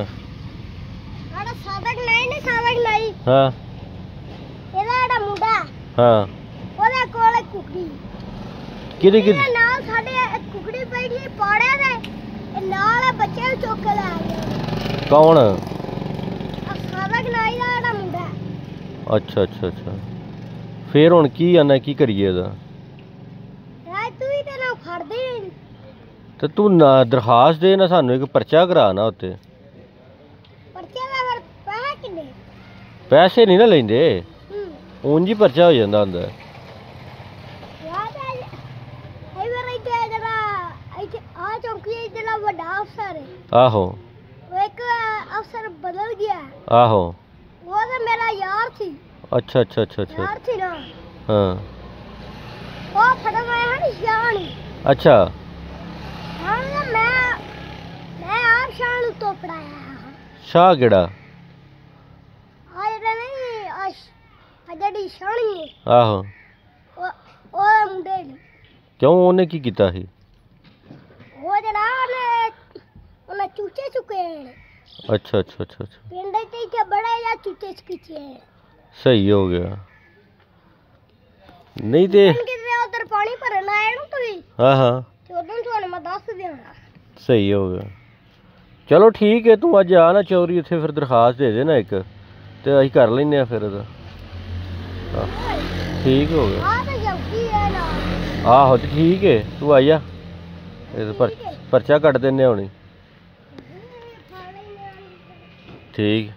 ਸਾਡਾ ਸਾਬਕ ਨਹੀਂ ਸਾਬਕ ਨਹੀਂ ਹਾਂ ਇਹਦਾ ਜਿਹੜਾ ਮੁੰਡਾ ਹਾਂ ਉਹਦੇ ਕੋਲ ਕੁਕੜੀ ਕਿਹਦੇ ਨਾਲ ਸਾਡੇ ਕੁਕੜੀ ਬੈਠੀ ਪਾੜਿਆ ਦੇ ਨਾਲ ਬੱਚੇ ਨੂੰ ਚੁੱਕ ਕੇ ਲੈ ਗਏ। ਕੌਣ? ਸਾਬਕ ਨਹੀਂ ਦਾ ਜਿਹੜਾ ਮੁੰਡਾ। ਅੱਛਾ ਅੱਛਾ ਅੱਛਾ ਫੇਰ ਹੁਣ ਕੀ ਆਣਾ ਕੀ ਕਰੀਏ ਇਹਦਾ? ਰਾਜ ਤੂੰ ਹੀ ਤੇ ਨਾ ਫੜਦੀ ਨਹੀਂ ਤੇ ਤੂੰ ਨਾ ਦਰਖਾਸਤ ਦੇ ਨਾ ਸਾਨੂੰ ਇੱਕ ਪਰਚਾ ਕਰਾ ਨਾ ਉੱਤੇ। ਪਰਚੇ ਦਾ ਫਿਰ ਪੈਸੇ ਕਿੰਨੇ? ਪੈਸੇ ਨਹੀਂ ਨਾ ਲੈਂਦੇ ਉਂਝ ਹੀ ਪਰਚਾ ਹੋ ਜਾਂਦਾ ਹੁੰਦਾ। ਯਾਦ ਆ ਇਹ ਵਾਰ ਜਿਹੜਾ ਇੱਥੇ ਆ ਚੌਂਕੀ ਜਿਹੜਾ ਵੱਡਾ ਅਫਸਰ ਹੈ ਆਹੋ ਉਹ ਇੱਕ ਅਫਸਰ ਬਦਲ ਗਿਆ। ਆਹੋ ਉਹ ਤਾਂ ਮੇਰਾ ਯਾਰ ਸੀ। ਅੱਛਾ ਅੱਛਾ ਅੱਛਾ ਅੱਛਾ ਯਾਰ ਸੀ ਨਾ ਹਾਂ ਉਹ ਫੜਨ ਆਇਆ ਹੈ ਸ਼ਾਨ। ਅੱਛਾ ਹਾਂ ਮੈਂ ਆਪ ਸ਼ਾਨ ਨੂੰ ਤੋਂ ਪੜਾਇਆ ਸ਼ਾਹ ਕਿਹੜਾ? ਆ ਜਿਹੜਾ ਨਹੀਂ ਆ ਜਿਹੜੀ ਸ਼ਾਨੀ ਹੈ ਆਹੋ ਉਹ ਮੁੰਡੇ ਨੇ ਕਿਉਂ ਉਹਨੇ ਕੀ ਕੀਤਾ ਸੀ? ਉਹ ਜਿਹੜਾ ਉਹਨੇ ਚੂਚੇ ਚੁੱਕੇ ਨੇ। ਅੱਛਾ ਅੱਛਾ ਅੱਛਾ ਅੱਛਾ ਪਿੰਡ ਤੇ ਇੱਥੇ ਬੜਾ ਜਿਹਾ ਚੂਚੇ ਚੁੱਕੇ ਸਹੀ ਹੋ ਗਿਆ ਨਹੀਂ ਤੇ ਕਿਤੇ ਉਧਰ ਪਾਣੀ ਭਰਨ ਆਏ ਨੂੰ ਤੁਸੀਂ ਹਾਂ ਹਾਂ ਤੇ ਉਦੋਂ ਤੁਹਾਨੂੰ ਮੈਂ ਦੱਸ ਦੇਣਾ। ਸਹੀ ਹੋ ਗਿਆ ਚਲੋ ਠੀਕ ਹੈ ਤੂੰ ਅੱਜ ਆ ਨਾ ਚੌਰੀ ਉੱਥੇ ਫਿਰ ਦਰਖਾਸਤ ਦੇ ਦੇ ਨਾ ਇੱਕ ਤੇ ਅਸੀਂ ਕਰ ਲੈਂਦੇ ਆ ਫਿਰ ਇਹਦਾ ਠੀਕ ਹੋ ਗਿਆ। ਆ ਤਾਂ ਜੱਗੀ ਹੈ ਨਾ ਆਹੋ ਤੇ ਠੀਕ ਹੈ ਤੂੰ ਆ ਜਾ ਇਹ ਪਰਚਾ ਕੱਟ ਦਿੰਦੇ ਹੁਣੀ ਠੀਕ।